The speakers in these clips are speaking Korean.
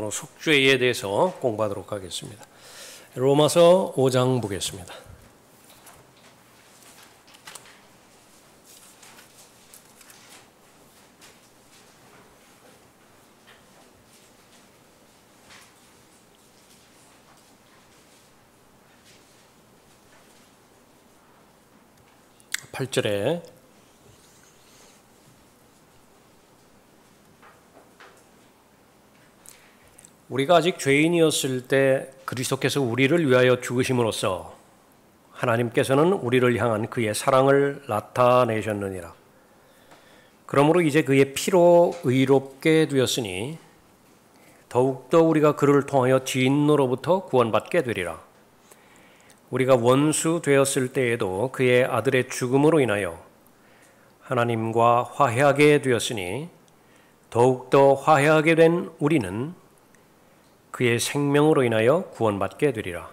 오늘 속죄에 대해서 공부하도록 하겠습니다. 로마서 5장 보겠습니다. (8절에) 우리가 아직 죄인이었을 때 그리스도께서 우리를 위하여 죽으심으로써 하나님께서는 우리를 향한 그의 사랑을 나타내셨느니라. 그러므로 이제 그의 피로 의롭게 되었으니 더욱더 우리가 그를 통하여 진노로부터 구원받게 되리라. 우리가 원수 되었을 때에도 그의 아들의 죽음으로 인하여 하나님과 화해하게 되었으니 더욱더 화해하게 된 우리는 그의 생명으로 인하여 구원받게 되리라.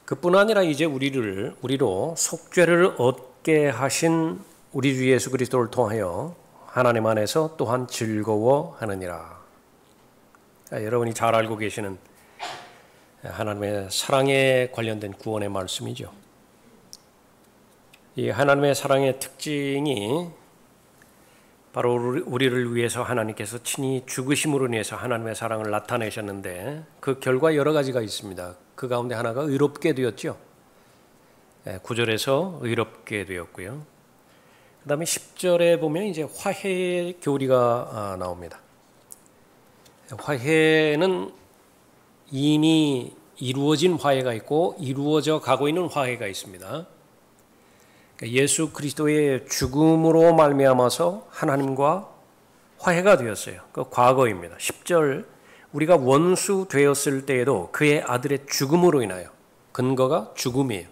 그뿐 아니라 이제 우리로 속죄를 얻게 하신 우리 주 예수 그리스도를 통하여 하나님 안에서 또한 즐거워하느니라. 여러분이 잘 알고 계시는 하나님의 사랑에 관련된 구원의 말씀이죠. 이 하나님의 사랑의 특징이 바로 우리를 위해서 하나님께서 친히 죽으심으로 인해서 하나님의 사랑을 나타내셨는데 그 결과 여러 가지가 있습니다. 그 가운데 하나가 의롭게 되었죠. 9절에서 의롭게 되었고요. 그 다음에 10절에 보면 이제 화해의 교리가 나옵니다. 화해는 이미 이루어진 화해가 있고 이루어져 가고 있는 화해가 있습니다. 예수 그리스도의 죽음으로 말미암아서 하나님과 화해가 되었어요. 그 과거입니다. 10절 우리가 원수 되었을 때에도 그의 아들의 죽음으로 인하여, 근거가 죽음이에요.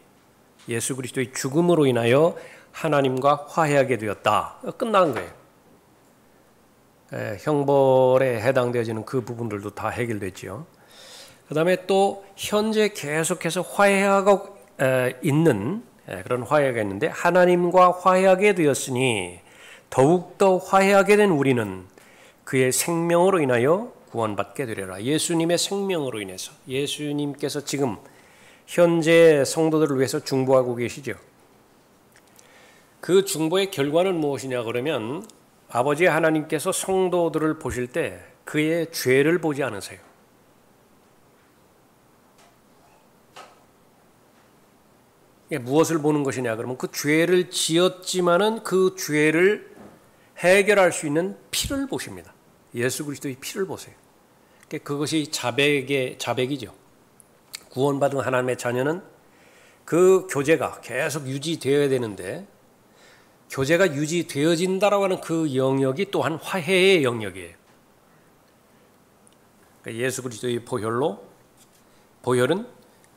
예수 그리스도의 죽음으로 인하여 하나님과 화해하게 되었다. 끝난 거예요. 형벌에 해당되어지는 그 부분들도 다 해결됐죠. 그 다음에 또 현재 계속해서 화해하고 있는 그런 화해가 있는데 하나님과 화해하게 되었으니 더욱더 화해하게 된 우리는 그의 생명으로 인하여 구원받게 되리라. 예수님의 생명으로 인해서 예수님께서 지금 현재 성도들을 위해서 중보하고 계시죠. 그 중보의 결과는 무엇이냐 그러면 아버지 하나님께서 성도들을 보실 때 그의 죄를 보지 않으세요. 무엇을 보는 것이냐 그러면 그 죄를 지었지만은 그 죄를 해결할 수 있는 피를 보십니다. 예수 그리스도의 피를 보세요. 그것이 자백이죠. 구원받은 하나님의 자녀는 그 교제가 계속 유지되어야 되는데 교제가 유지되어진다라고 하는 그 영역이 또한 화해의 영역이에요. 예수 그리스도의 보혈은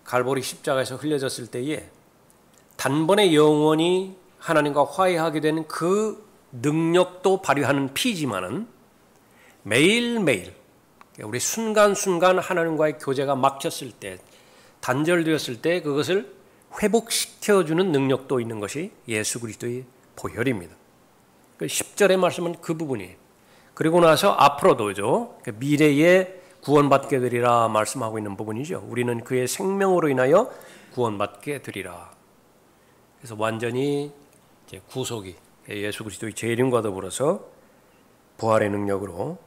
갈보리 십자가에서 흘려졌을 때에 단번에 영원히 하나님과 화해하게 되는 그 능력도 발휘하는 피지만은 매일매일 우리 순간순간 하나님과의 교제가 막혔을 때, 단절되었을 때 그것을 회복시켜주는 능력도 있는 것이 예수 그리스도의 보혈입니다. 10절의 말씀은 그 부분이에요. 그리고 나서 앞으로도죠. 미래에 구원받게 되리라 말씀하고 있는 부분이죠. 우리는 그의 생명으로 인하여 구원받게 되리라. 그래서 완전히 이제 구속이 예수 그리스도의 재림과 더불어서 부활의 능력으로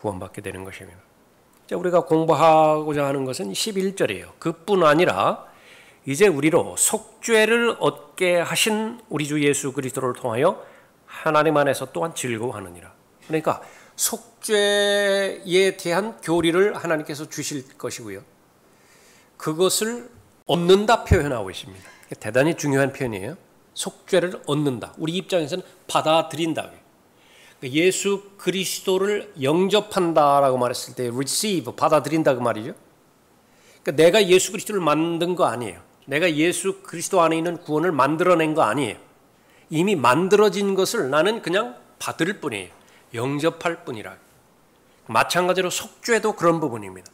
구원받게 되는 것입니다. 우리가 공부하고자 하는 것은 11절이에요. 그뿐 아니라 이제 우리로 속죄를 얻게 하신 우리 주 예수 그리스도를 통하여 하나님 안에서 또한 즐거워하느니라. 그러니까 속죄에 대한 교리를 하나님께서 주실 것이고요. 그것을 얻는다 표현하고 있습니다. 대단히 중요한 표현이에요. 속죄를 얻는다. 우리 입장에서는 받아들인다. 예수 그리스도를 영접한다라고 말했을 때 receive, 받아들인다 그 말이죠. 그러니까 내가 예수 그리스도를 만든 거 아니에요. 내가 예수 그리스도 안에 있는 구원을 만들어낸 거 아니에요. 이미 만들어진 것을 나는 그냥 받을 뿐이에요. 영접할 뿐이라. 마찬가지로 속죄도 그런 부분입니다.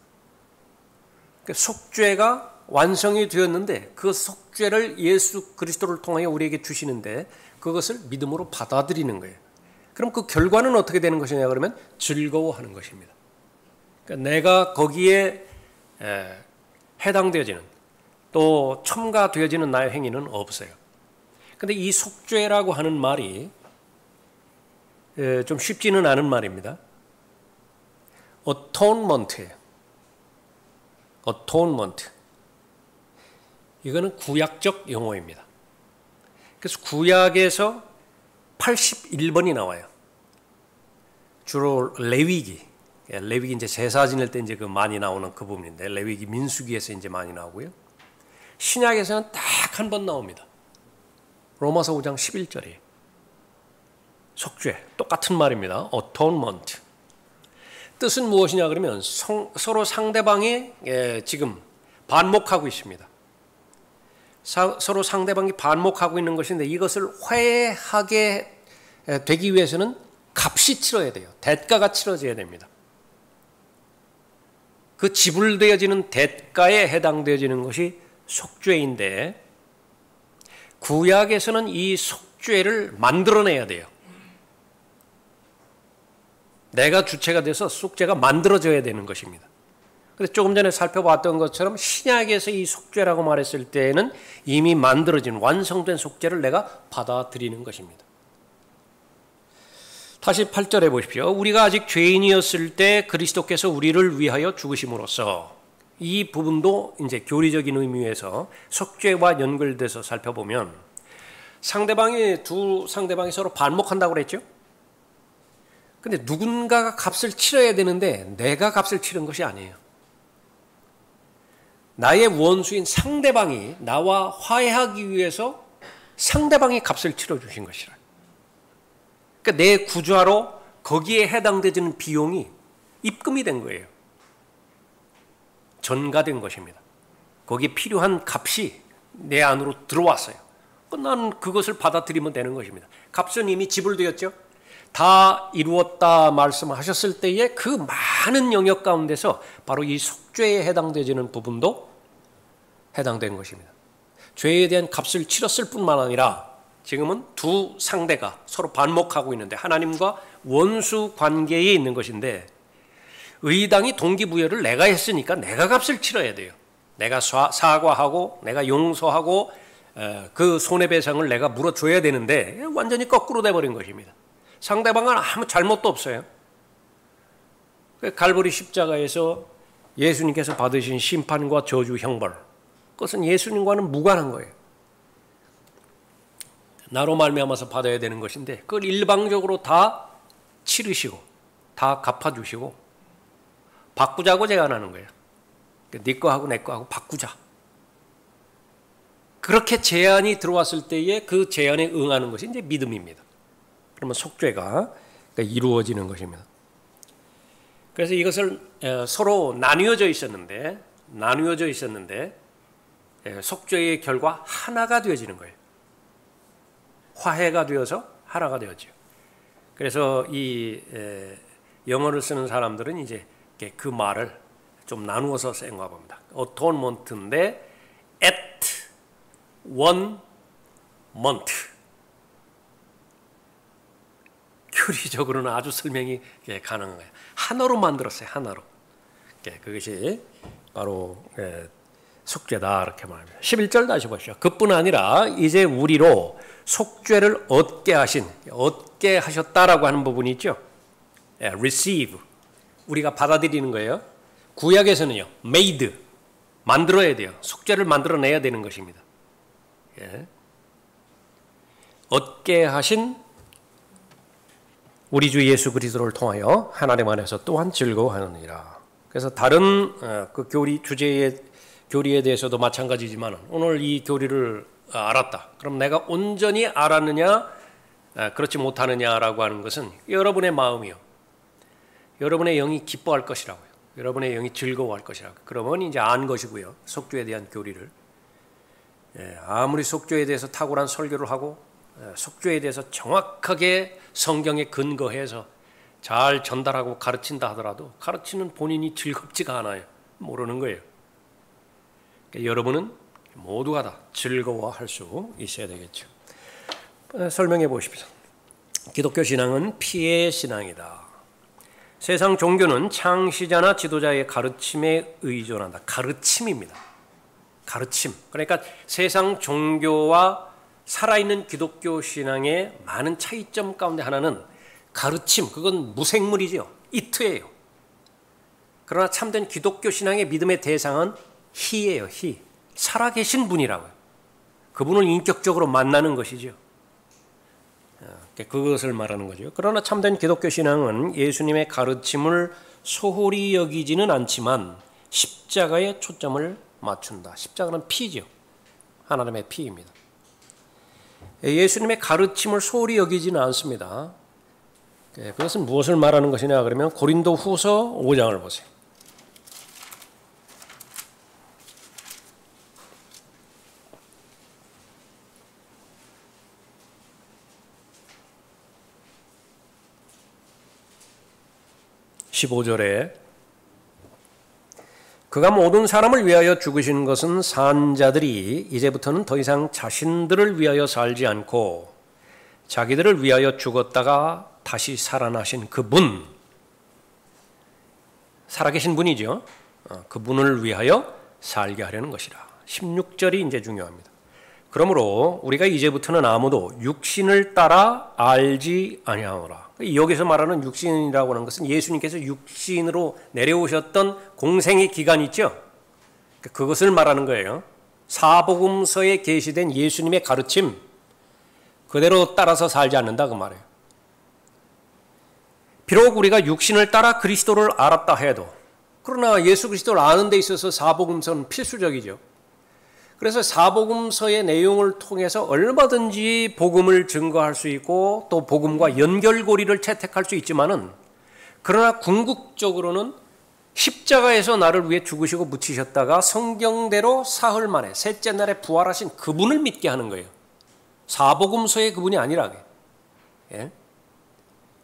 속죄가 완성이 되었는데 그 속죄를 예수 그리스도를 통하여 우리에게 주시는데 그것을 믿음으로 받아들이는 거예요. 그럼 그 결과는 어떻게 되는 것이냐 그러면 즐거워하는 것입니다. 그러니까 내가 거기에 해당되어지는 또 첨가되어지는 나의 행위는 없어요. 그런데 이 속죄라고 하는 말이 좀 쉽지는 않은 말입니다. atonement예요. atonement. 이거는 구약적 용어입니다. 그래서 구약에서 81번이 나와요. 주로 레위기 이제 제사 지낼 때 이제 그 많이 나오는 그 부분인데 레위기 민수기에서 이제 많이 나오고요. 신약에서는 딱 한 번 나옵니다. 로마서 5장 11절이에요. 속죄 똑같은 말입니다. atonement. 뜻은 무엇이냐 그러면 서로 상대방이 지금 반목하고 있습니다. 서로 상대방이 반목하고 있는 것인데 이것을 화해하게 되기 위해서는 값이 치러야 돼요. 대가가 치러져야 됩니다. 그 지불되어지는 대가에 해당되어지는 것이 속죄인데 구약에서는 이 속죄를 만들어내야 돼요. 내가 주체가 돼서 속죄가 만들어져야 되는 것입니다. 그래서 조금 전에 살펴봤던 것처럼 신약에서 이 속죄라고 말했을 때에는 이미 만들어진 완성된 속죄를 내가 받아들이는 것입니다. 다시 8절에 보십시오. 우리가 아직 죄인이었을 때 그리스도께서 우리를 위하여 죽으심으로써 이 부분도 이제 교리적인 의미에서 속죄와 연결돼서 살펴보면 두 상대방이 서로 반목한다고 그랬죠? 근데 누군가가 값을 치러야 되는데 내가 값을 치른 것이 아니에요. 나의 원수인 상대방이 나와 화해하기 위해서 상대방이 값을 치러주신 것이라. 그러니까 내 구좌로 거기에 해당되는 비용이 입금이 된 거예요. 전가된 것입니다. 거기에 필요한 값이 내 안으로 들어왔어요. 난 그것을 받아들이면 되는 것입니다. 값은 이미 지불되었죠. 다 이루었다 말씀하셨을 때에 그 많은 영역 가운데서 바로 이 속죄에 해당되지는 부분도 해당된 것입니다. 죄에 대한 값을 치렀을 뿐만 아니라 지금은 두 상대가 서로 반목하고 있는데 하나님과 원수 관계에 있는 것인데 의당이 동기부여를 내가 했으니까 내가 값을 치러야 돼요. 내가 사과하고 내가 용서하고 그 손해배상을 내가 물어줘야 되는데 완전히 거꾸로 돼버린 것입니다. 상대방은 아무 잘못도 없어요. 갈보리 십자가에서 예수님께서 받으신 심판과 저주 형벌, 그것은 예수님과는 무관한 거예요. 나로 말미암아서 받아야 되는 것인데 그걸 일방적으로 다 치르시고 다 갚아주시고 바꾸자고 제안하는 거예요. 네 거하고 내 거하고 바꾸자. 그렇게 제안이 들어왔을 때에 그 제안에 응하는 것이 이제 믿음입니다. 그러면 속죄가 이루어지는 것입니다. 그래서 이것을 서로 나뉘어져 있었는데 속죄의 결과 하나가 되어지는 거예요. 화해가 되어서 하나가 되었죠. 그래서 이 영어를 쓰는 사람들은 이제 그 말을 좀 나누어서 쓴가 봅니다. atonement인데 at one month. 교리적으로는 아주 설명이 가능한 거예요. 하나로 만들었어요. 하나로. 그것이 바로 속죄다 이렇게 말합니다. 11절 다시 보시죠. 그뿐 아니라 이제 우리로 속죄를 얻게 하셨다라고 하는 부분이 있죠. receive. 우리가 받아들이는 거예요. 구약에서는요. made. 만들어야 돼요. 속죄를 만들어내야 되는 것입니다. 얻게 하신 우리 주 예수 그리스도를 통하여 하나님 안에서 또한 즐거워하느니라. 그래서 다른 그 교리에 대해서도 마찬가지지만 오늘 이 교리를 알았다. 그럼 내가 온전히 알았느냐 그렇지 못하느냐라고 하는 것은 여러분의 마음이요. 여러분의 영이 기뻐할 것이라고요. 여러분의 영이 즐거워할 것이라고. 그러면 이제 안 것이고요. 속죄에 대한 교리를. 아무리 속죄에 대해서 탁월한 설교를 하고 속죄에 대해서 정확하게 성경에 근거해서 잘 전달하고 가르친다 하더라도 가르치는 본인이 즐겁지가 않아요. 모르는 거예요. 그러니까 여러분은 모두가 다 즐거워할 수 있어야 되겠죠. 설명해 보십시오. 기독교 신앙은 피의 신앙이다. 세상 종교는 창시자나 지도자의 가르침에 의존한다. 가르침입니다. 가르침. 그러니까 세상 종교와 살아있는 기독교 신앙의 많은 차이점 가운데 하나는 가르침, 그건 무생물이죠. 이트예요. 그러나 참된 기독교 신앙의 믿음의 대상은 희예요. 희. 살아계신 분이라고요. 그분을 인격적으로 만나는 것이죠. 그것을 말하는 거죠. 그러나 참된 기독교 신앙은 예수님의 가르침을 소홀히 여기지는 않지만 십자가에 초점을 맞춘다. 십자가는 피죠. 하나님의 피입니다. 예수님의 가르침을 소홀히 여기지는 않습니다. 그것은 무엇을 말하는 것이냐 그러면 고린도 후서 5장을 보세요. (15절에) 그가 모든 사람을 위하여 죽으신 것은 산 자들이 이제부터는 더 이상 자신들을 위하여 살지 않고 자기들을 위하여 죽었다가 다시 살아나신 그분, 살아계신 분이죠. 그분을 위하여 살게 하려는 것이라. 16절이 이제 중요합니다. 그러므로 우리가 이제부터는 아무도 육신을 따라 알지 아니하노라. 여기서 말하는 육신이라고 하는 것은 예수님께서 육신으로 내려오셨던 공생의 기간 있죠. 그것을 말하는 거예요. 사복음서에 게시된 예수님의 가르침 그대로 따라서 살지 않는다 그 말이에요. 비록 우리가 육신을 따라 그리스도를 알았다 해도, 그러나 예수 그리스도를 아는 데 있어서 사복음서는 필수적이죠. 그래서 사복음서의 내용을 통해서 얼마든지 복음을 증거할 수 있고 또 복음과 연결고리를 채택할 수 있지만은, 그러나 궁극적으로는 십자가에서 나를 위해 죽으시고 묻히셨다가 성경대로 사흘 만에 셋째 날에 부활하신 그분을 믿게 하는 거예요. 사복음서의 그분이 아니라. 예?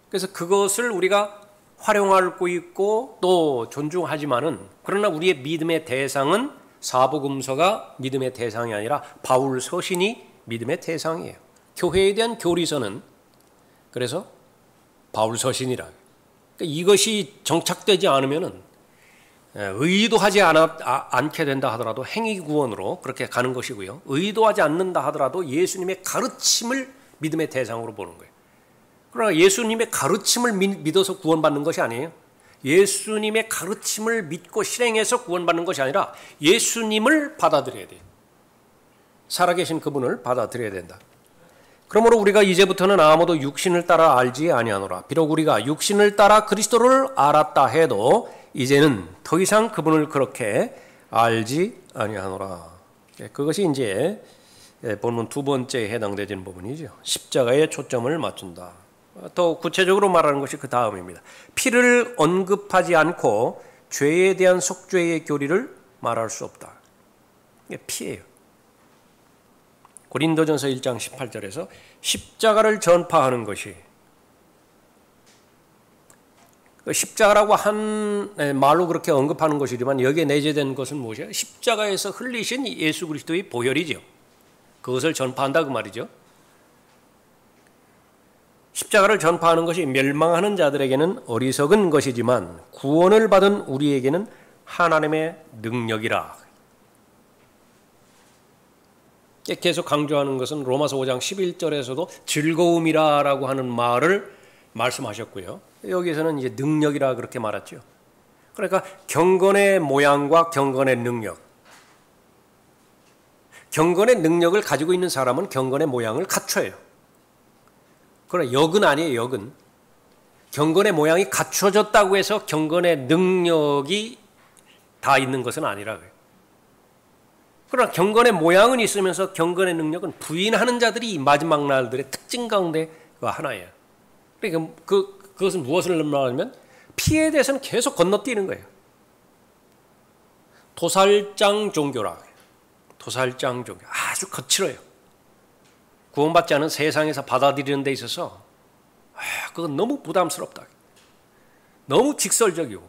그래서 그것을 우리가 활용하고 있고 또 존중하지만은, 그러나 우리의 믿음의 대상은 사복음서가 믿음의 대상이 아니라 바울 서신이 믿음의 대상이에요. 교회에 대한 교리서는 그래서 바울 서신이라. 그러니까 이것이 정착되지 않으면은 의도하지 않게 된다 하더라도 행위구원으로 그렇게 가는 것이고요. 의도하지 않는다 하더라도 예수님의 가르침을 믿음의 대상으로 보는 거예요. 그러나 예수님의 가르침을 믿어서 구원받는 것이 아니에요. 예수님의 가르침을 믿고 실행해서 구원받는 것이 아니라 예수님을 받아들여야 돼요. 살아계신 그분을 받아들여야 된다. 그러므로 우리가 이제부터는 아무도 육신을 따라 알지 아니하노라. 비록 우리가 육신을 따라 그리스도를 알았다 해도 이제는 더 이상 그분을 그렇게 알지 아니하노라. 그것이 이제 본문 두 번째에 해당되는 부분이죠. 십자가에 초점을 맞춘다. 더 구체적으로 말하는 것이 그 다음입니다. 피를 언급하지 않고 죄에 대한 속죄의 교리를 말할 수 없다. 이게 피예요. 고린도전서 1장 18절에서 십자가를 전파하는 것이, 십자가라고 한 말로 그렇게 언급하는 것이지만 여기에 내재된 것은 무엇이에요? 십자가에서 흘리신 예수 그리스도의 보혈이죠. 그것을 전파한다 그 말이죠. 십자가를 전파하는 것이 멸망하는 자들에게는 어리석은 것이지만 구원을 받은 우리에게는 하나님의 능력이라. 계속 강조하는 것은 로마서 5장 11절에서도 즐거움이라고 하는 말을 말씀하셨고요. 여기서는 이제 능력이라 그렇게 말했죠. 그러니까 경건의 모양과 경건의 능력. 경건의 능력을 가지고 있는 사람은 경건의 모양을 갖춰요. 그러나 역은 아니에요. 역은. 경건의 모양이 갖춰졌다고 해서 경건의 능력이 다 있는 것은 아니라고요. 그러나 경건의 모양은 있으면서 경건의 능력은 부인하는 자들이 마지막 날들의 특징 가운데 하나예요. 그러니까 그것은 무엇을 말하냐면 피에 대해서는 계속 건너뛰는 거예요. 도살장 종교라. 도살장 종교. 아주 거칠어요. 구원받지 않은 세상에서 받아들이는 데 있어서 그건 너무 부담스럽다. 너무 직설적이고.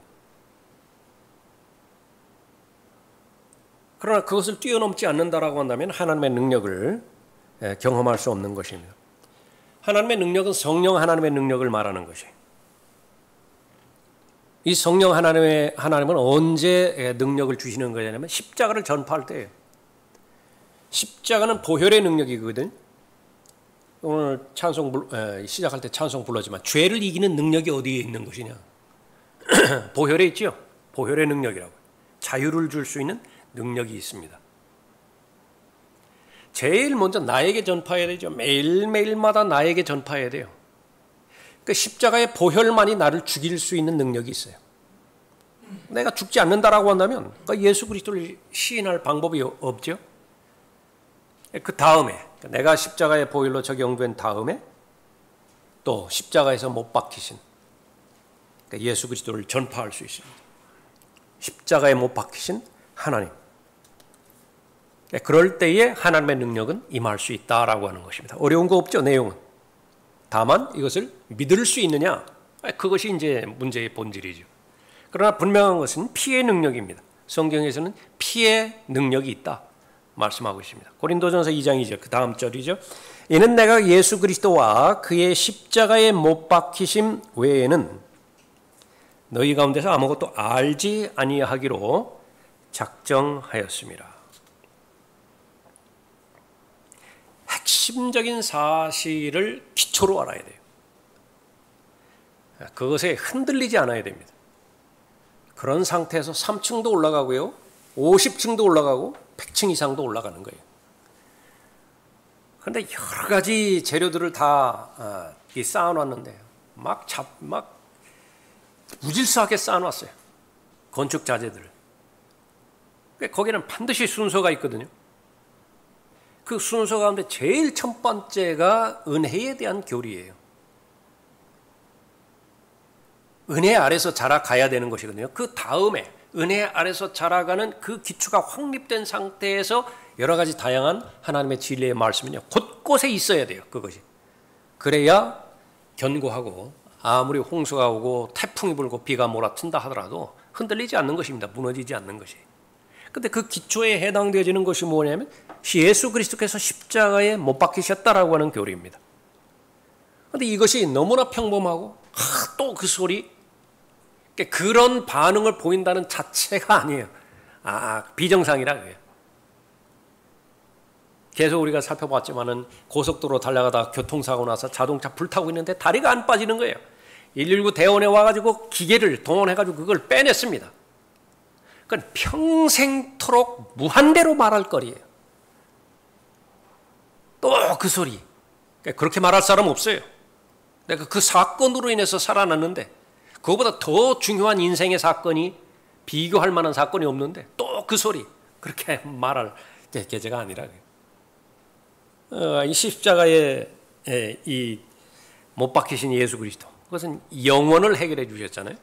그러나 그것을 뛰어넘지 않는다라고 한다면 하나님의 능력을 경험할 수 없는 것입니다. 하나님의 능력은 성령 하나님의 능력을 말하는 것이에요. 이 성령 하나님은 언제 능력을 주시는 거냐면 십자가를 전파할 때예요. 십자가는 보혈의 능력이거든. 오늘 시작할 때 찬송 불렀지만 죄를 이기는 능력이 어디에 있는 것이냐? 보혈에 있죠. 보혈의 능력이라고. 자유를 줄 수 있는 능력이 있습니다. 제일 먼저 나에게 전파해야 되죠. 매일매일마다 나에게 전파해야 돼요. 그 십자가의 보혈만이 나를 죽일 수 있는 능력이 있어요. 내가 죽지 않는다라고 한다면 예수 그리스도를 시인할 방법이 없죠. 그 다음에 내가 십자가의 보혈로 적용된 다음에 또 십자가에서 못 박히신 예수 그리스도를 전파할 수 있습니다. 십자가에 못 박히신 하나님. 그럴 때에 하나님의 능력은 임할 수 있다라고 하는 것입니다. 어려운 거 없죠, 내용은. 다만 이것을 믿을 수 있느냐? 그것이 이제 문제의 본질이죠. 그러나 분명한 것은 피의 능력입니다. 성경에서는 피의 능력이 있다 말씀하고 있습니다. 고린도전서 2장 2절 그 다음 절이죠. 이는 내가 예수 그리스도와 그의 십자가에 못 박히심 외에는 너희 가운데서 아무것도 알지 아니하기로 작정하였습니다. 핵심적인 사실을 기초로 알아야 돼요. 그것에 흔들리지 않아야 됩니다. 그런 상태에서 3층도 올라가고요. 50층도 올라가고 100층 이상도 올라가는 거예요. 그런데 여러 가지 재료들을 다 쌓아놨는데 막 무질서하게 쌓아놨어요. 건축 자재들을. 거기는 반드시 순서가 있거든요. 그 순서 가운데 제일 첫 번째가 은혜에 대한 교리예요. 은혜 아래서 자라가야 되는 것이거든요. 그 다음에 은혜 아래서 자라가는 그 기초가 확립된 상태에서 여러 가지 다양한 하나님의 진리의 말씀은요, 곳곳에 있어야 돼요. 그것이. 그래야 견고하고 아무리 홍수가 오고 태풍이 불고 비가 몰아친다 하더라도 흔들리지 않는 것입니다. 무너지지 않는 것이. 근데 그 기초에 해당되어지는 것이 뭐냐면 예수 그리스도께서 십자가에 못 박히셨다라고 하는 교리입니다. 그런데 이것이 너무나 평범하고 또 그 소리 그런 반응을 보인다는 자체가 아니에요. 비정상이라 그래요. 계속 우리가 살펴봤지만은 고속도로 달려가다가 교통사고 나서 자동차 불타고 있는데 다리가 안 빠지는 거예요. 119 대원에 와가지고 기계를 동원해가지고 그걸 빼냈습니다. 그건 평생토록 무한대로 말할 거리예요. 또 그 소리. 그렇게 말할 사람 없어요. 내가 그 사건으로 인해서 살아났는데 그거보다 더 중요한 인생의 사건이 비교할 만한 사건이 없는데 또 그 소리. 그렇게 말할 계제가 아니라 이 십자가에 이 못 박히신 예수 그리스도 그것은 영원을 해결해 주셨잖아요.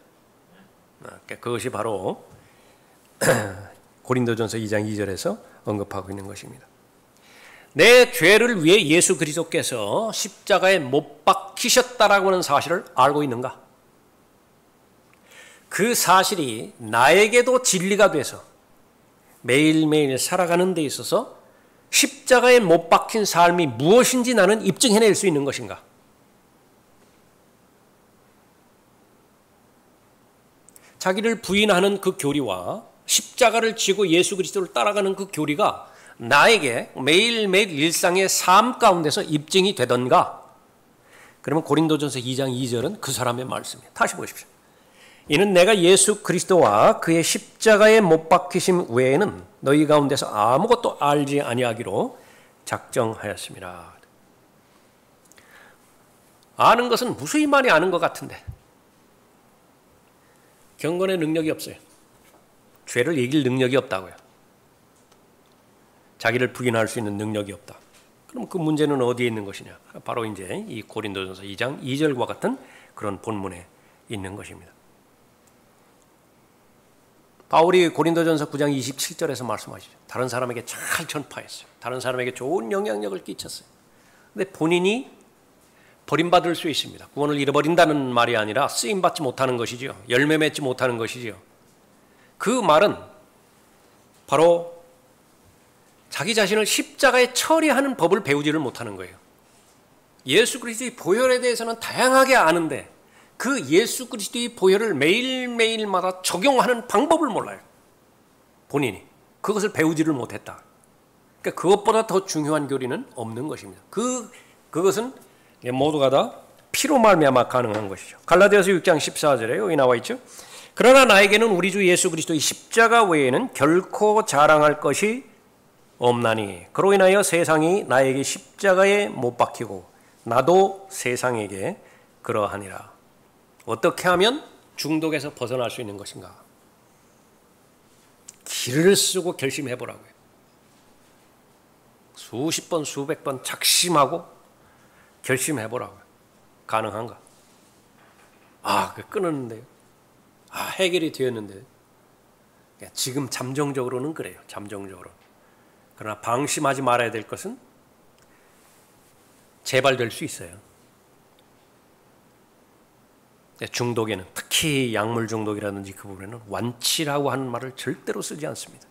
그것이 바로 고린도전서 2장 2절에서 언급하고 있는 것입니다. 내 죄를 위해 예수 그리스도께서 십자가에 못 박히셨다라고 하는 사실을 알고 있는가? 그 사실이 나에게도 진리가 돼서 매일매일 살아가는 데 있어서 십자가에 못 박힌 삶이 무엇인지 나는 입증해낼 수 있는 것인가? 자기를 부인하는 그 교리와 십자가를 지고 예수 그리스도를 따라가는 그 교리가 나에게 매일매일 일상의 삶 가운데서 입증이 되던가? 그러면 고린도전서 2장 2절은 그 사람의 말씀이에요. 다시 보십시오. 이는 내가 예수 그리스도와 그의 십자가에 못 박히심 외에는 너희 가운데서 아무것도 알지 아니하기로 작정하였습니다. 아는 것은 무수히 많이 아는 것 같은데 경건의 능력이 없어요. 죄를 이길 능력이 없다고요. 자기를 부인할 수 있는 능력이 없다. 그럼 그 문제는 어디에 있는 것이냐? 바로 이제 이 고린도전서 2장 2절과 같은 그런 본문에 있는 것입니다. 바울이 고린도전서 9장 27절에서 말씀하시죠. 다른 사람에게 잘 전파했어요. 다른 사람에게 좋은 영향력을 끼쳤어요. 근데 본인이 버림받을 수 있습니다. 구원을 잃어버린다는 말이 아니라 쓰임받지 못하는 것이죠. 열매 맺지 못하는 것이죠. 그 말은 바로 자기 자신을 십자가에 처리하는 법을 배우지를 못하는 거예요. 예수 그리스도의 보혈에 대해서는 다양하게 아는데 그 예수 그리스도의 보혈을 매일매일마다 적용하는 방법을 몰라요. 본인이. 그것을 배우지를 못했다. 그러니까 그것보다 더 중요한 교리는 없는 것입니다. 그것은 모두가 다 피로 말미암아 가능한 것이죠. 갈라디아서 6장 14절에 여기 나와 있죠. 그러나 나에게는 우리 주 예수 그리스도의 십자가 외에는 결코 자랑할 것이 없나니 그로 인하여 세상이 나에게 십자가에 못 박히고 나도 세상에게 그러하니라. 어떻게 하면 중독에서 벗어날 수 있는 것인가? 길을 쓰고 결심해 보라고요. 수십 번, 수백 번 작심하고 결심해 보라고요. 가능한가? 끊었는데요. 해결이 되었는데요. 지금 잠정적으로는 그래요. 잠정적으로. 그러나 방심하지 말아야 될 것은 재발될 수 있어요. 중독에는 특히 약물 중독이라든지 그 부분에는 완치라고 하는 말을 절대로 쓰지 않습니다.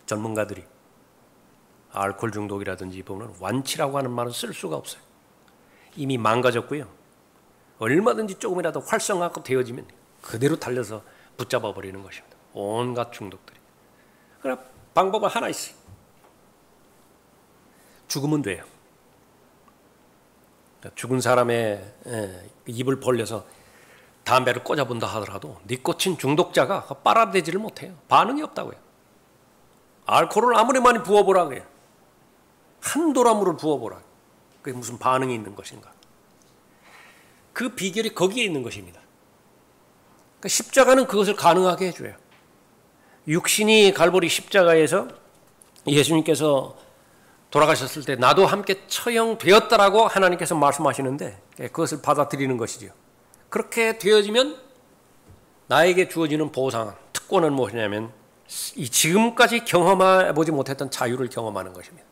전문가들이 알코올 중독이라든지 이 부분은 완치라고 하는 말은 쓸 수가 없어요. 이미 망가졌고요. 얼마든지 조금이라도 활성화가 되어지면 그대로 달려서 붙잡아 버리는 것입니다. 온갖 중독들이. 그러나 방법은 하나 있어요. 죽으면 돼요. 죽은 사람의 입을 벌려서 담배를 꽂아본다 하더라도 니코틴 중독자가 빨아들이지를 못해요. 반응이 없다고요. 알코올을 아무리 많이 부어보라고요. 한 도라물을 부어보라. 그게 무슨 반응이 있는 것인가. 그 비결이 거기에 있는 것입니다. 그러니까 십자가는 그것을 가능하게 해줘요. 육신이 갈보리 십자가에서 예수님께서 돌아가셨을 때 나도 함께 처형되었다라고 하나님께서 말씀하시는데 그것을 받아들이는 것이죠. 그렇게 되어지면 나에게 주어지는 보상, 특권은 무엇이냐면 지금까지 경험해보지 못했던 자유를 경험하는 것입니다.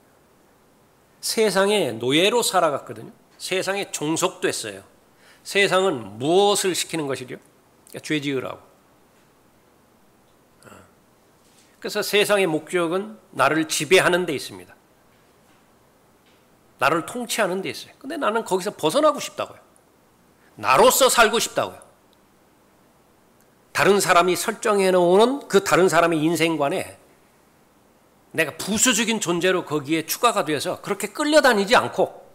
세상에 노예로 살아갔거든요. 세상에 종속됐어요. 세상은 무엇을 시키는 것이죠? 죄 지으라고. 그래서 세상의 목적은 나를 지배하는 데 있습니다. 나를 통치하는 데 있어요. 근데 나는 거기서 벗어나고 싶다고요. 나로서 살고 싶다고요. 다른 사람이 설정해 놓은 그 다른 사람의 인생관에 내가 부수적인 존재로 거기에 추가가 되어서 그렇게 끌려다니지 않고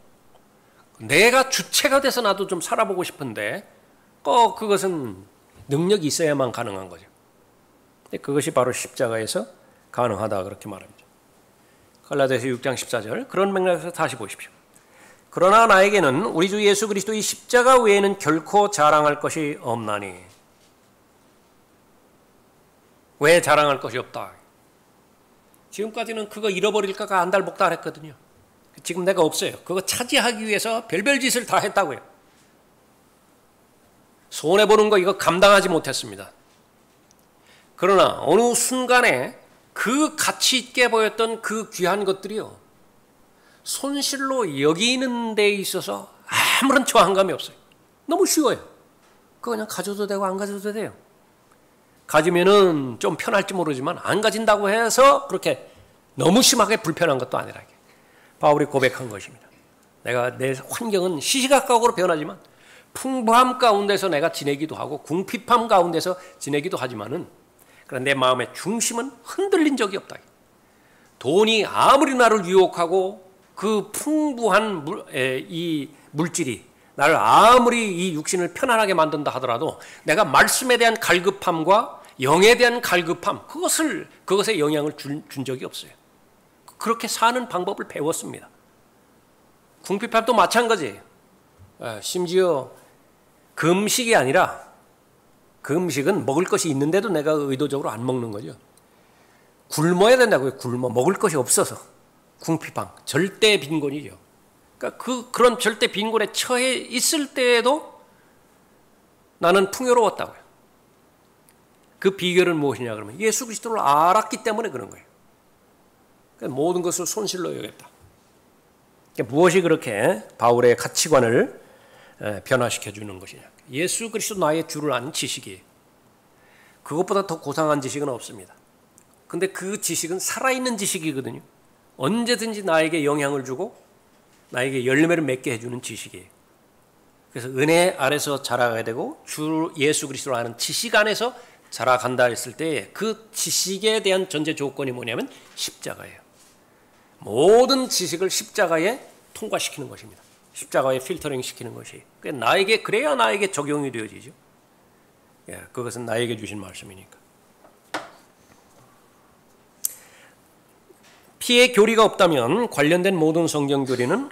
내가 주체가 돼서 나도 좀 살아보고 싶은데 꼭 그것은 능력이 있어야만 가능한 거죠. 그것이 바로 십자가에서 가능하다 그렇게 말합니다. 갈라디아서 6장 14절 그런 맥락에서 다시 보십시오. 그러나 나에게는 우리 주 예수 그리스도의 십자가 외에는 결코 자랑할 것이 없나니. 왜 자랑할 것이 없다? 지금까지는 그거 잃어버릴까가 안달복달 했거든요. 지금 내가 없어요. 그거 차지하기 위해서 별별 짓을 다 했다고요. 손해보는 거 이거 감당하지 못했습니다. 그러나 어느 순간에 그 가치 있게 보였던 그 귀한 것들이요. 손실로 여기는 데 있어서 아무런 저항감이 없어요. 너무 쉬워요. 그거 그냥 가져도 되고 안 가져도 돼요. 가지면은 좀 편할지 모르지만 안 가진다고 해서 그렇게 너무 심하게 불편한 것도 아니라 바울이 고백한 것입니다. 내가 내 환경은 시시각각으로 변하지만 풍부함 가운데서 내가 지내기도 하고 궁핍함 가운데서 지내기도 하지만은 그러나 내 마음의 중심은 흔들린 적이 없다. 돈이 아무리 나를 유혹하고 그 풍부한 이 물질이 나를 아무리 이 육신을 편안하게 만든다 하더라도 내가 말씀에 대한 갈급함과 영에 대한 갈급함 그것에 영향을 준 적이 없어요. 그렇게 사는 방법을 배웠습니다. 궁핍함도 마찬가지예요. 심지어 금식이 아니라 금식은 먹을 것이 있는데도 내가 의도적으로 안 먹는 거죠. 굶어야 된다고요. 먹을 것이 없어서 궁핍함, 절대 빈곤이죠. 그러니까 그런 절대 빈곤에 처해 있을 때에도 나는 풍요로웠다고요. 그 비결은 무엇이냐 그러면 예수 그리스도를 알았기 때문에 그런 거예요. 그러니까 모든 것을 손실로 여겼다. 그러니까 무엇이 그렇게 바울의 가치관을 변화시켜 주는 것이냐. 예수 그리스도 나의 주를 아는 지식이에요. 그것보다 더 고상한 지식은 없습니다. 근데 그 지식은 살아있는 지식이거든요. 언제든지 나에게 영향을 주고 나에게 열매를 맺게 해주는 지식이에요. 그래서 은혜 아래서 자라가야 되고 주 예수 그리스도로 하는 지식 안에서 자라간다 했을 때 그 지식에 대한 전제 조건이 뭐냐면 십자가예요. 모든 지식을 십자가에 통과시키는 것입니다. 십자가에 필터링 시키는 것이. 그래야 나에게 적용이 되어지죠. 예, 그것은 나에게 주신 말씀이니까. 피의 교리가 없다면 관련된 모든 성경 교리는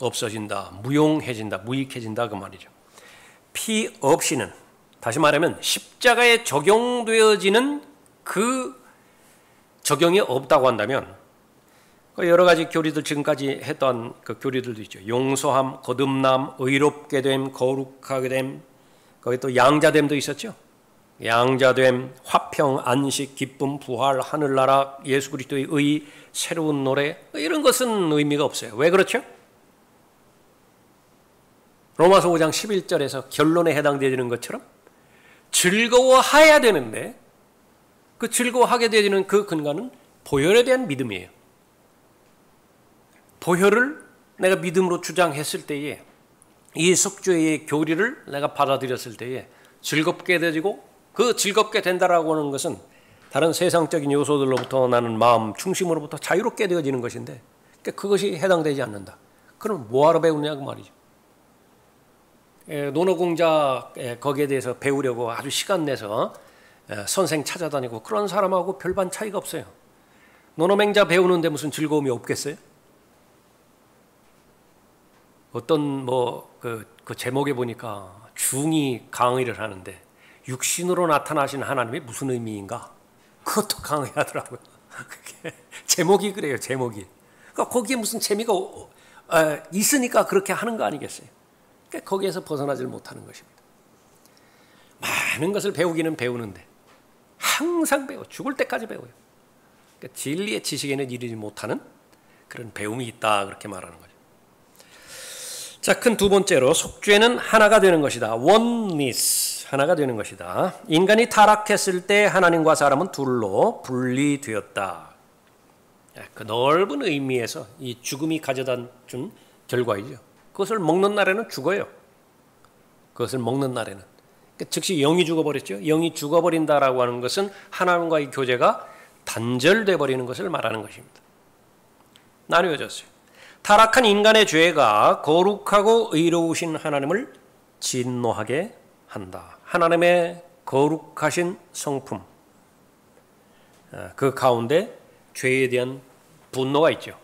없어진다, 무용해진다, 무익해진다 그 말이죠. 피 없이는, 다시 말하면 십자가에 적용되어지는 그 적용이 없다고 한다면 여러 가지 교리들 지금까지 했던 그 교리들도 있죠. 용서함, 거듭남, 의롭게 됨, 거룩하게 됨, 거기 또 양자됨도 있었죠. 양자됨, 화평, 안식, 기쁨, 부활, 하늘나라, 예수 그리스도의 의, 새로운 노래, 이런 것은 의미가 없어요. 왜 그렇죠? 로마서 5장 11절에서 결론에 해당되는 것처럼 즐거워해야 되는데 그 즐거워하게 되는 그 근간은 보혈에 대한 믿음이에요. 보혈을 내가 믿음으로 주장했을 때에 이 속죄의 교리를 내가 받아들였을 때에 즐겁게 되지고 그 즐겁게 된다라고 하는 것은 다른 세상적인 요소들로부터 나는 마음 중심으로부터 자유롭게 되어지는 것인데 그것이 해당되지 않는다. 그럼 뭐하러 배우냐고 말이죠. 논어공자 거기에 대해서 배우려고 아주 시간 내서 선생 찾아다니고 그런 사람하고 별반 차이가 없어요. 논어맹자 배우는데 무슨 즐거움이 없겠어요? 어떤 그 제목에 보니까 중이 강의를 하는데 육신으로 나타나신 하나님이 무슨 의미인가? 그것도 강의하더라고요. 그게 제목이 그래요. 제목이. 그러니까 거기에 무슨 재미가 있으니까 그렇게 하는 거 아니겠어요? 그러니까 거기에서 벗어나질 못하는 것입니다. 많은 것을 배우기는 배우는데 항상 배워. 죽을 때까지 배워요. 그러니까 진리의 지식에는 이르지 못하는 그런 배움이 있다 그렇게 말하는 거죠. 자, 큰 두 번째로 속죄는 하나가 되는 것이다. oneness, 하나가 되는 것이다. 인간이 타락했을 때 하나님과 사람은 둘로 분리되었다. 그 넓은 의미에서 이 죽음이 가져다 준 결과이죠. 그것을 먹는 날에는 죽어요. 그것을 먹는 날에는. 즉시 영이 죽어버렸죠. 영이 죽어버린다라고 하는 것은 하나님과의 교제가 단절돼 버리는 것을 말하는 것입니다. 나누어졌어요. 타락한 인간의 죄가 거룩하고 의로우신 하나님을 진노하게 한다. 하나님의 거룩하신 성품, 그 가운데 죄에 대한 분노가 있죠.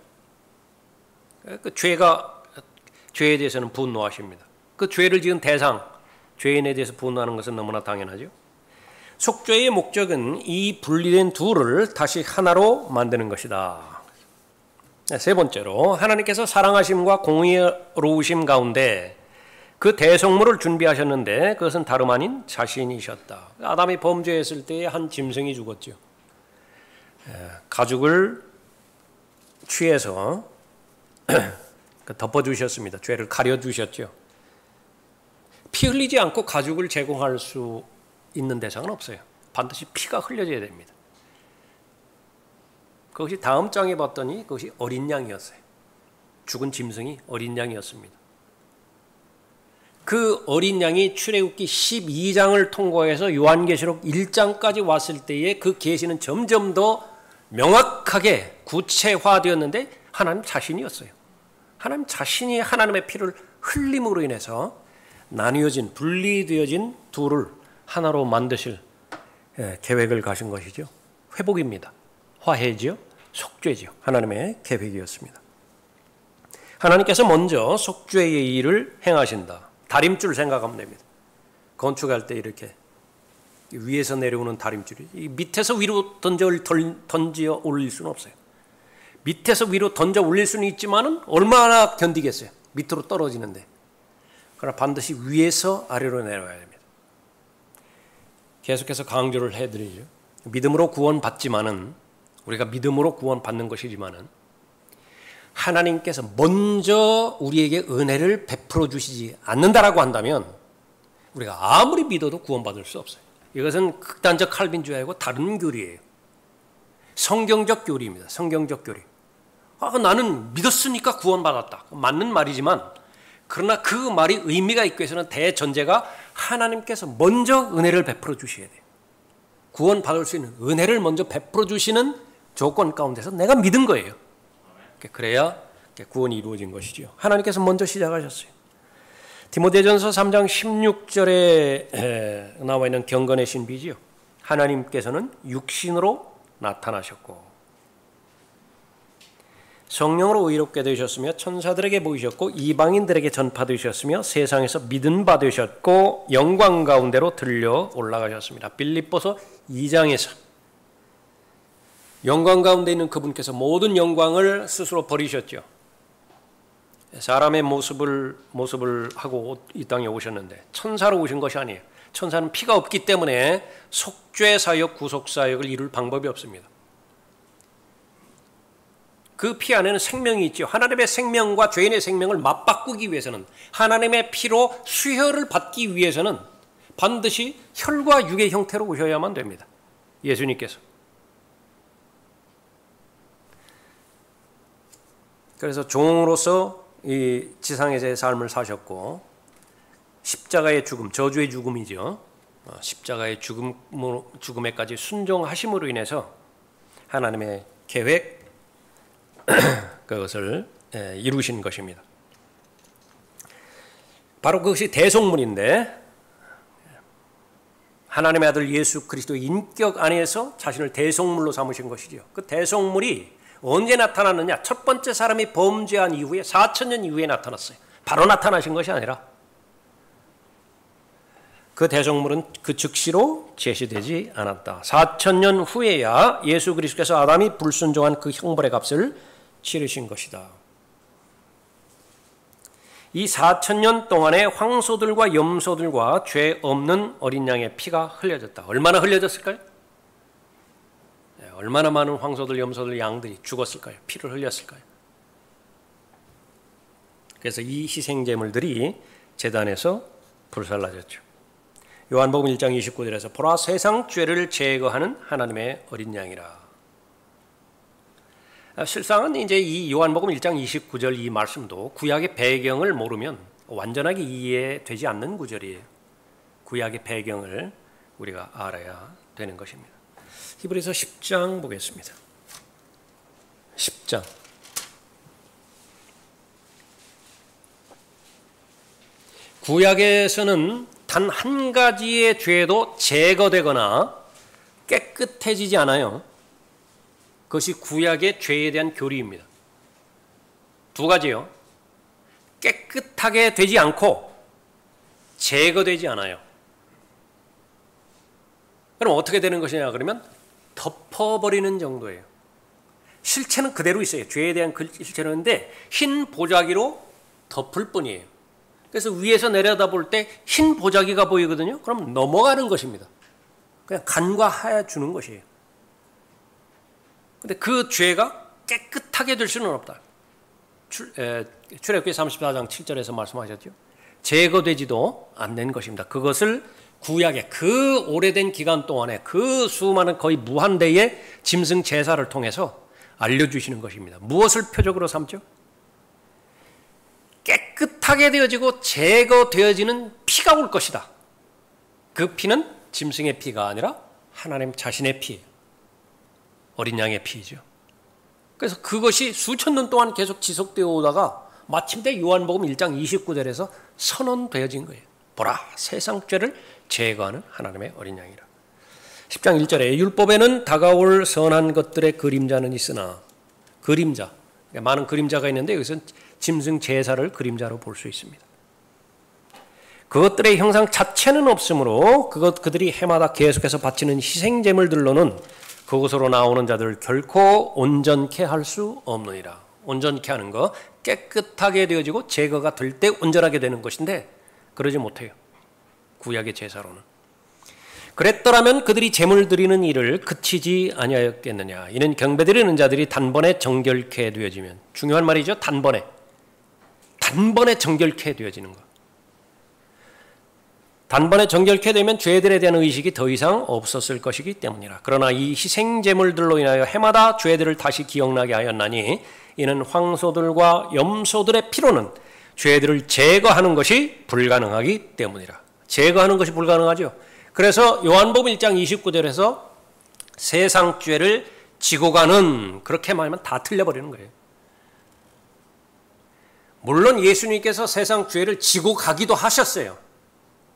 그 죄에 대해서는 분노하십니다. 그 죄를 지은 대상, 죄인에 대해서 분노하는 것은 너무나 당연하죠. 속죄의 목적은 이 분리된 둘을 다시 하나로 만드는 것이다. 세 번째로 하나님께서 사랑하심과 공의로우심 가운데 그 대성물을 준비하셨는데 그것은 다름 아닌 자신이셨다. 아담이 범죄했을 때에 한 짐승이 죽었죠. 가죽을 취해서 덮어주셨습니다. 죄를 가려주셨죠. 피 흘리지 않고 가죽을 제공할 수 있는 대상은 없어요. 반드시 피가 흘려져야 됩니다. 그것이 다음 장에 봤더니 그것이 어린 양이었어요. 죽은 짐승이 어린 양이었습니다. 그 어린 양이 출애굽기 12장을 통과해서 요한계시록 1장까지 왔을 때에 그 계시는 점점 더 명확하게 구체화되었는데 하나님 자신이었어요. 하나님 자신이 하나님의 피를 흘림으로 인해서 나뉘어진, 분리되어진 둘을 하나로 만드실 계획을 가신 것이죠. 회복입니다. 화해지요, 속죄지요. 하나님의 계획이었습니다. 하나님께서 먼저 속죄의 일을 행하신다. 다림줄 생각하면 됩니다. 건축할 때 이렇게 위에서 내려오는 다림줄이 밑에서 위로 던져 올릴 수는 없어요. 밑에서 위로 던져 올릴 수는 있지만은 얼마나 견디겠어요. 밑으로 떨어지는데. 그러나 반드시 위에서 아래로 내려와야 됩니다. 계속해서 강조를 해드리죠. 믿음으로 구원받지만은 우리가 믿음으로 구원받는 것이지만은 하나님께서 먼저 우리에게 은혜를 베풀어 주시지 않는다라고 한다면 우리가 아무리 믿어도 구원받을 수 없어요. 이것은 극단적 칼빈주의하고 다른 교리예요. 성경적 교리입니다. 성경적 교리. 나는 믿었으니까 구원받았다. 맞는 말이지만 그러나 그 말이 의미가 있기 위해서는 대전제가 하나님께서 먼저 은혜를 베풀어 주셔야 돼요. 구원받을 수 있는 은혜를 먼저 베풀어 주시는 조건 가운데서 내가 믿은 거예요. 그래야 구원이 이루어진 것이죠. 하나님께서 먼저 시작하셨어요. 디모데전서 3장 16절에 나와 있는 경건의 신비지요. 하나님께서는 육신으로 나타나셨고 성령으로 의롭게 되셨으며 천사들에게 보이셨고 이방인들에게 전파되셨으며 세상에서 믿음 받으셨고 영광 가운데로 들려 올라가셨습니다. 빌립보서 2장에서 영광 가운데 있는 그분께서 모든 영광을 스스로 버리셨죠. 사람의 모습을 하고 이 땅에 오셨는데 천사로 오신 것이 아니에요. 천사는 피가 없기 때문에 속죄 사역, 구속 사역을 이룰 방법이 없습니다. 그 피 안에는 생명이 있죠. 하나님의 생명과 죄인의 생명을 맞바꾸기 위해서는 하나님의 피로 수혈을 받기 위해서는 반드시 혈과 육의 형태로 오셔야만 됩니다. 예수님께서. 그래서 종으로서 이 지상에서의 삶을 사셨고 십자가의 죽음, 저주의 죽음이죠. 십자가의 죽음에까지 순종하심으로 인해서 하나님의 계획 그것을 이루신 것입니다. 바로 그것이 대속물인데 하나님의 아들 예수 그리스도의 인격 안에서 자신을 대속물로 삼으신 것이죠. 그 대속물이 언제 나타났느냐? 첫 번째 사람이 범죄한 이후에 4,000년 이후에 나타났어요. 바로 나타나신 것이 아니라 그 대속물은 그 즉시로 제시되지 않았다. 4,000년 후에야 예수 그리스도께서 아담이 불순종한 그 형벌의 값을 치르신 것이다. 이 4,000년 동안에 황소들과 염소들과 죄 없는 어린 양의 피가 흘려졌다. 얼마나 흘려졌을까요? 얼마나 많은 황소들, 염소들, 양들이 죽었을까요? 피를 흘렸을까요? 그래서 이 희생제물들이 제단에서 불살라졌죠. 요한복음 1장 29절에서 보라 세상 죄를 제거하는 하나님의 어린 양이라. 실상은 이제 이 요한복음 1장 29절 이 말씀도 구약의 배경을 모르면 완전하게 이해되지 않는 구절이에요. 구약의 배경을 우리가 알아야 되는 것입니다. 히브리서 10장 보겠습니다. 10장. 구약에서는 단 한 가지의 죄도 제거되거나 깨끗해지지 않아요. 그것이 구약의 죄에 대한 교리입니다. 두 가지요. 깨끗하게 되지 않고 제거되지 않아요. 그럼 어떻게 되는 것이냐 그러면 덮어버리는 정도예요. 실체는 그대로 있어요. 죄에 대한 실체는데 흰 보자기로 덮을 뿐이에요. 그래서 위에서 내려다볼 때 흰 보자기가 보이거든요. 그럼 넘어가는 것입니다. 그냥 간과해 주는 것이에요. 근데 그 죄가 깨끗하게 될 수는 없다. 출애굽기 34장 7절에서 말씀하셨죠. 제거되지도 않는 것입니다. 그것을 구약의 그 오래된 기간 동안에 그 수많은 거의 무한대의 짐승 제사를 통해서 알려주시는 것입니다. 무엇을 표적으로 삼죠? 깨끗하게 되어지고 제거되어지는 피가 올 것이다. 그 피는 짐승의 피가 아니라 하나님 자신의 피예요. 어린 양의 피이죠. 그래서 그것이 수천 년 동안 계속 지속되어 오다가 마침내 요한복음 1장 29절에서 선언되어진 거예요. 보라 세상 죄를 제거하는 하나님의 어린 양이라. 10장 1절에 율법에는 다가올 선한 것들의 그림자는 있으나 그림자, 많은 그림자가 있는데 여기서는 짐승 제사를 그림자로 볼 수 있습니다. 그것들의 형상 자체는 없으므로 그들이 해마다 계속해서 바치는 희생제물들로는 그곳으로 나오는 자들을 결코 온전케 할 수 없느니라. 온전케 하는 거 깨끗하게 되어지고 제거가 될 때 온전하게 되는 것인데 그러지 못해요. 구약의 제사로는. 그랬더라면 그들이 제물 드리는 일을 그치지 아니하였겠느냐. 이는 경배드리는 자들이 단번에 정결케 되어지면 중요한 말이죠. 단번에 정결케 되어지는 것. 단번에 정결케 되면 죄들에 대한 의식이 더 이상 없었을 것이기 때문이라. 그러나 이 희생제물들로 인하여 해마다 죄들을 다시 기억나게 하였나니 이는 황소들과 염소들의 피로는 죄들을 제거하는 것이 불가능하기 때문이라. 제거하는 것이 불가능하죠. 그래서 요한복음 1장 29절에서 세상 죄를 지고 가는, 그렇게 말하면 다 틀려버리는 거예요. 물론 예수님께서 세상 죄를 지고 가기도 하셨어요.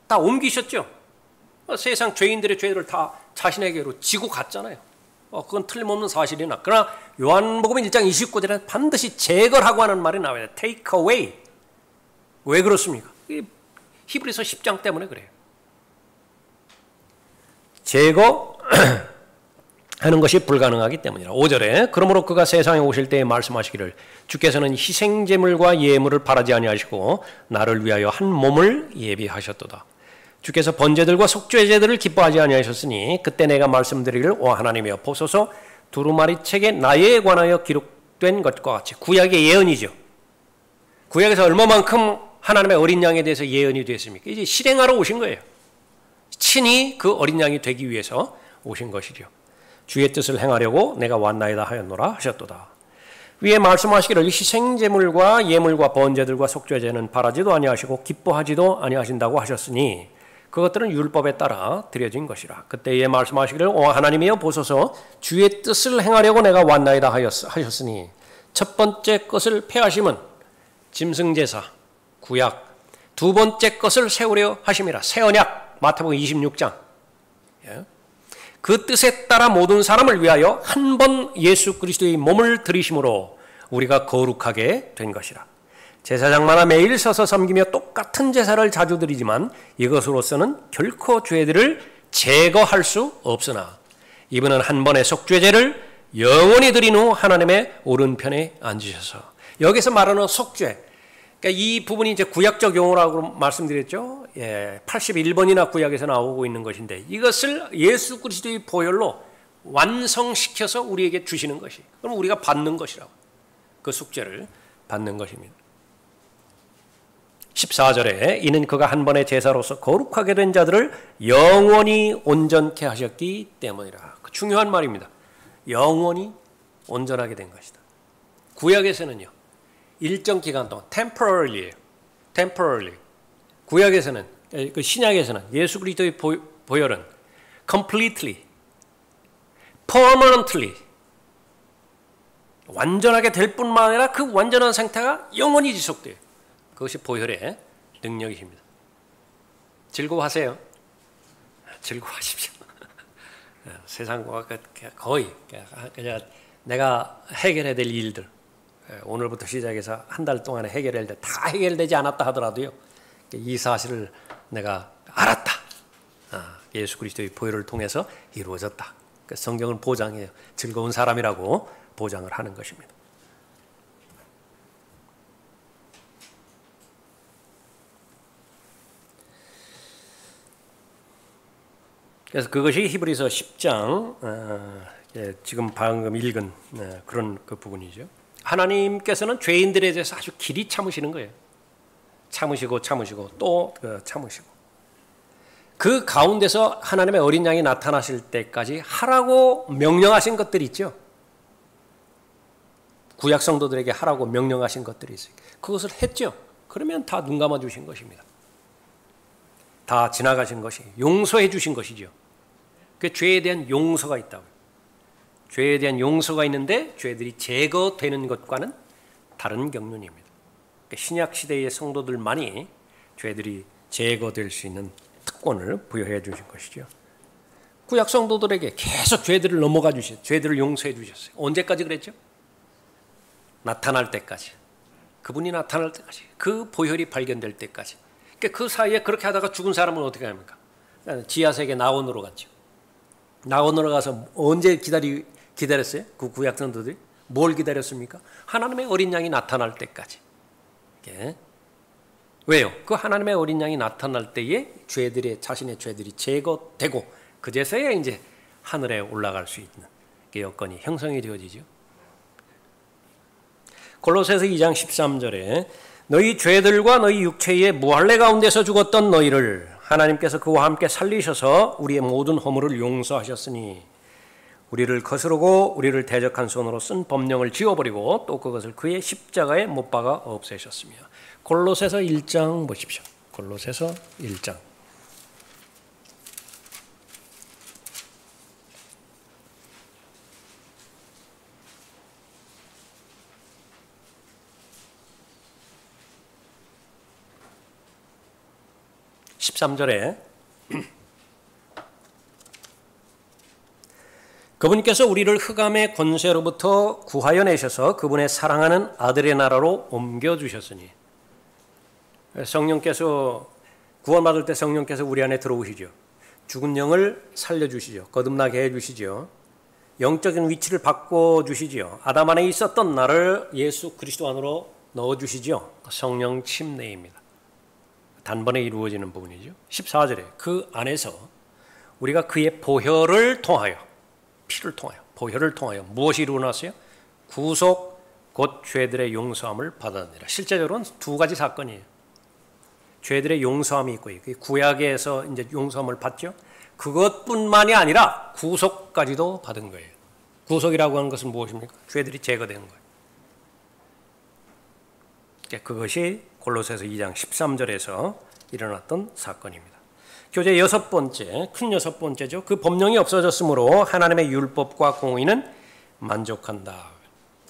다 옮기셨죠. 세상 죄인들의 죄를 다 자신에게로 지고 갔잖아요. 그건 틀림없는 사실이나, 그러나 요한복음 1장 29절에는 반드시 제거를 하고 하는 말이 나와요. Take away. 왜 그렇습니까? 히브리서 10장 때문에 그래요. 제거하는 것이 불가능하기 때문이라. 5절에 그러므로 그가 세상에 오실 때에 말씀하시기를 주께서는 희생제물과 예물을 바라지 아니하시고 나를 위하여 한 몸을 예비하셨도다. 주께서 번제들과 속죄제들을 기뻐하지 아니하셨으니 그때 내가 말씀드리기를 오 하나님이여 보소서 두루마리 책에 나에 관하여 기록된 것과 같이. 구약의 예언이죠. 구약에서 얼마만큼 하나님의 어린 양에 대해서 예언이 됐습니까? 이제 실행하러 오신 거예요. 친히 그 어린 양이 되기 위해서 오신 것이죠. 주의 뜻을 행하려고 내가 왔나이다 하였노라 하셨도다. 위에 말씀하시기를 희생제물과 예물과 번제들과 속죄제는 바라지도 아니하시고 기뻐하지도 아니하신다고 하셨으니 그것들은 율법에 따라 드려진 것이라. 그때에 말씀하시기를 오 하나님이여 보소서 주의 뜻을 행하려고 내가 왔나이다 하셨으니 첫 번째 것을 폐하심은 짐승제사 구약, 두 번째 것을 세우려 하심이라. 새 언약 마태복음 26장. 그 뜻에 따라 모든 사람을 위하여 한 번 예수 그리스도의 몸을 들이심으로 우리가 거룩하게 된 것이라. 제사장마다 매일 서서 섬기며 똑같은 제사를 자주 드리지만 이것으로서는 결코 죄들을 제거할 수 없으나 이분은 한 번의 속죄제를 영원히 드린 후 하나님의 오른편에 앉으셔서. 여기서 말하는 속죄, 그러니까 이 부분이 이제 구약적 용어라고 말씀드렸죠. 81번이나 구약에서 나오고 있는 것인데 이것을 예수 그리스도의 보혈로 완성시켜서 우리에게 주시는 것이, 그럼 우리가 받는 것이라고, 그 속죄를 받는 것입니다. 14절에 이는 그가 한 번의 제사로서 거룩하게 된 자들을 영원히 온전케 하셨기 때문이라. 중요한 말입니다. 영원히 온전하게 된 것이다. 구약에서는요, 일정 기간 동안 temporarily. 구약에서는, 그 신약에서는 예수 그리스도의 보혈은 completely, permanently 완전하게 될 뿐만 아니라 그 완전한 상태가 영원히 지속돼요. 그것이 보혈의 능력입니다. 즐거워하세요. 즐거워하십시오. 세상과 거의 내가 해결해야 될 일들, 오늘부터 시작해서 한 달 동안에 해결해야 될 다 해결되지 않았다 하더라도요, 이 사실을 내가 알았다. 예수 그리스도의 보혈을 통해서 이루어졌다. 성경은 보장해요. 즐거운 사람이라고 보장을 하는 것입니다. 그래서 그것이 히브리서 10장 지금 방금 읽은 그런 그 부분이죠. 하나님께서는 죄인들에 대해서 아주 길이 참으시는 거예요. 참으시고 또 참으시고, 그 가운데서 하나님의 어린 양이 나타나실 때까지 하라고 명령하신 것들이 있죠. 구약 성도들에게 하라고 명령하신 것들이 있어요. 그것을 했죠. 그러면 다 눈 감아 주신 것입니다. 다 지나가신 것이, 용서해 주신 것이죠. 그 죄에 대한 용서가 있다고요. 죄에 대한 용서가 있는데 죄들이 제거되는 것과는 다른 경륜입니다. 신약 시대의 성도들만이 죄들이 제거될 수 있는 특권을 부여해 주신 것이죠. 구약 성도들에게 계속 죄들을 넘어가 주셨어요. 죄들을 용서해 주셨어요. 언제까지 그랬죠? 나타날 때까지. 그분이 나타날 때까지. 그 보혈이 발견될 때까지. 그 사이에 그렇게 하다가 죽은 사람은 어떻게 합니까? 지하세계 나온으로 갔죠. 나온으로 가서 언제 기다렸어요? 그 구약 성도들이 뭘 기다렸습니까? 하나님의 어린 양이 나타날 때까지. 왜요? 그 하나님의 어린 양이 나타날 때에 자신의 죄들이 제거되고 그제서야 이제 하늘에 올라갈 수 있는 여건이 형성이 되어지죠. 골로새서 2장 13절에 너희 죄들과 너희 육체의 무할례 가운데서 죽었던 너희를 하나님께서 그와 함께 살리셔서 우리의 모든 허물을 용서하셨으니 우리를 거스르고 우리를 대적한 손으로 쓴 법령을 지워버리고 또 그것을 그의 십자가에 못 박아 없애셨으며. 골로새서 1장 보십시오. 골로새서 1장. (13절에) 그분께서 우리를 흑암의 권세로부터 구하여 내셔서 그분의 사랑하는 아들의 나라로 옮겨주셨으니. 성령께서 구원받을 때 성령께서 우리 안에 들어오시죠. 죽은 영을 살려주시죠. 거듭나게 해주시죠. 영적인 위치를 바꿔주시죠. 아담 안에 있었던 나를 예수 그리스도 안으로 넣어주시죠. 성령 침례입니다. 단번에 이루어지는 부분이죠. 14절에 그 안에서 우리가 그의 보혈을 통하여, 피를 통하여, 보혈을 통하여 무엇이 이루어났어요? 구속 곧 죄들의 용서함을 받았느니라. 실제적으로는 두 가지 사건이에요. 죄들의 용서함이 있고, 구약에서 이제 용서함을 받죠. 그것뿐만이 아니라 구속까지도 받은 거예요. 구속이라고 하는 것은 무엇입니까? 죄들이 제거된 거예요. 그것이 골로새서 2장 13절에서 일어났던 사건입니다. 교제 여섯 번째, 큰 여섯 번째죠. 그 법령이 없어졌으므로 하나님의 율법과 공의는 만족한다.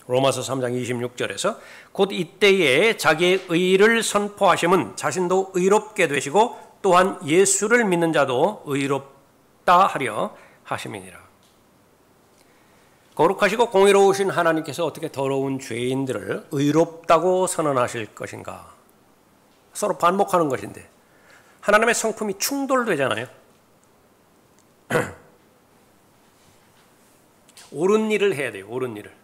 로마서 3장 26절에서 곧 이때에 자기의 의를 선포하심은 자신도 의롭게 되시고 또한 예수를 믿는 자도 의롭다 하려 하심이니라. 거룩하시고 공의로우신 하나님께서 어떻게 더러운 죄인들을 의롭다고 선언하실 것인가? 서로 반복하는 것인데 하나님의 성품이 충돌되잖아요. 옳은 일을 해야 돼요. 옳은 일을.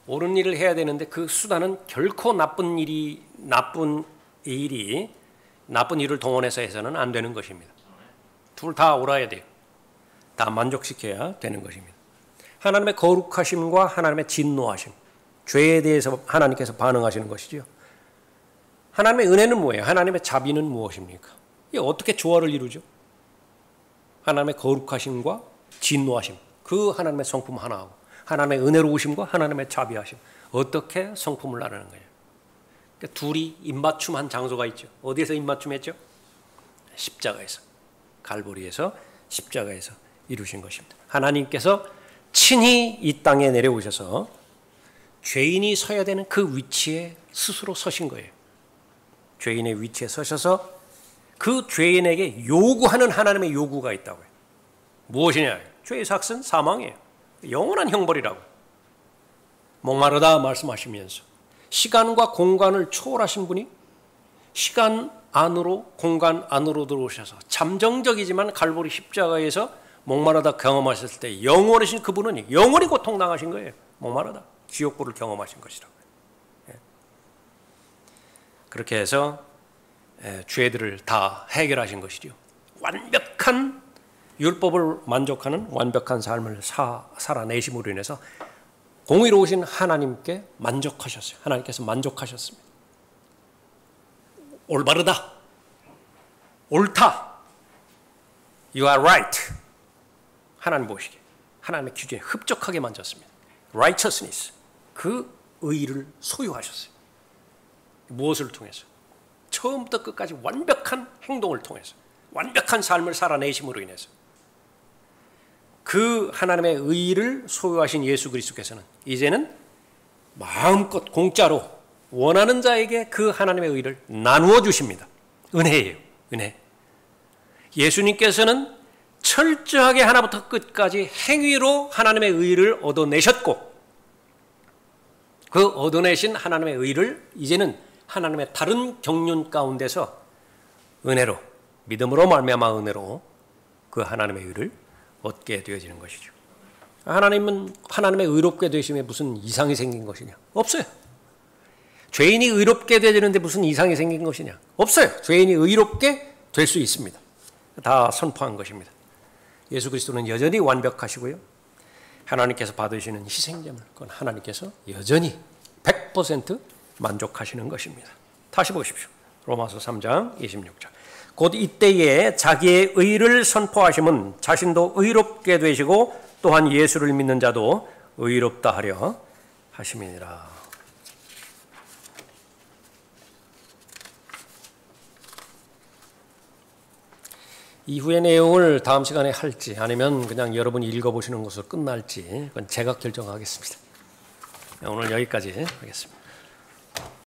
옳은 일을 해야 되는데 그 수단은 결코 나쁜 일을 동원해서 해서는 안 되는 것입니다. 둘 다 옳아야 돼요. 다 만족시켜야 되는 것입니다. 하나님의 거룩하심과 하나님의 진노하심, 죄에 대해서 하나님께서 반응하시는 것이죠. 하나님의 은혜는 뭐예요? 하나님의 자비는 무엇입니까? 이게 어떻게 조화를 이루죠? 하나님의 거룩하심과 진노하심, 그 하나님의 성품 하나하고 하나님의 은혜로우심과 하나님의 자비하심, 어떻게 성품을 나누는 거예요? 그러니까 둘이 입맞춤한 장소가 있죠. 어디에서 입맞춤했죠? 십자가에서, 갈보리에서, 십자가에서 이루신 것입니다. 하나님께서 친히 이 땅에 내려오셔서 죄인이 서야 되는 그 위치에 스스로 서신 거예요. 죄인의 위치에 서셔서 그 죄인에게 요구하는 하나님의 요구가 있다고요. 무엇이냐? 죄의 삭은 사망이에요. 영원한 형벌이라고. 목마르다 말씀하시면서 시간과 공간을 초월하신 분이 시간 안으로, 공간 안으로 들어오셔서 잠정적이지만 갈보리 십자가에서 목마르다 경험하셨을 때 영원하신 그분은 영원히 고통당하신 거예요. 목마르다. 지옥불을 경험하신 것이라고요. 그렇게 해서 죄들을 다 해결하신 것이죠. 완벽한 율법을 만족하는 완벽한 삶을 살아내심으로 인해서 공의로우신 하나님께 만족하셨어요. 하나님께서 만족하셨습니다. 올바르다. 옳다. You are right. 하나님 보시기에 하나님의 기준에 흡족하게 만졌습니다. Righteousness. 그 의의를 소유하셨어요. 무엇을 통해서? 처음부터 끝까지 완벽한 행동을 통해서, 완벽한 삶을 살아내심으로 인해서 그 하나님의 의의를 소유하신 예수 그리스도께서는 이제는 마음껏 공짜로 원하는 자에게 그 하나님의 의의를 나누어 주십니다. 은혜예요. 은혜. 예수님께서는 철저하게 하나부터 끝까지 행위로 하나님의 의의를 얻어내셨고 그 얻어내신 하나님의 의의를 이제는 하나님의 다른 경륜 가운데서 은혜로, 믿음으로 말미암아 은혜로 그 하나님의 의의를 얻게 되어지는 것이죠. 하나님은 하나님의 의롭게 되심에 무슨 이상이 생긴 것이냐? 없어요. 죄인이 의롭게 되는데 무슨 이상이 생긴 것이냐? 없어요. 죄인이 의롭게 될 수 있습니다. 다 선포한 것입니다. 예수 그리스도는 여전히 완벽하시고요. 하나님께서 받으시는 희생제물, 그건 하나님께서 여전히 100% 만족하시는 것입니다. 다시 보십시오. 로마서 3장 26절. 곧 이때에 자기의 의를 선포하심은 자신도 의롭게 되시고 또한 예수를 믿는 자도 의롭다 하려 하심이니라. 이후의 내용을 다음 시간에 할지 아니면 그냥 여러분이 읽어보시는 것으로 끝날지 그건 제가 결정하겠습니다. 오늘 여기까지 하겠습니다.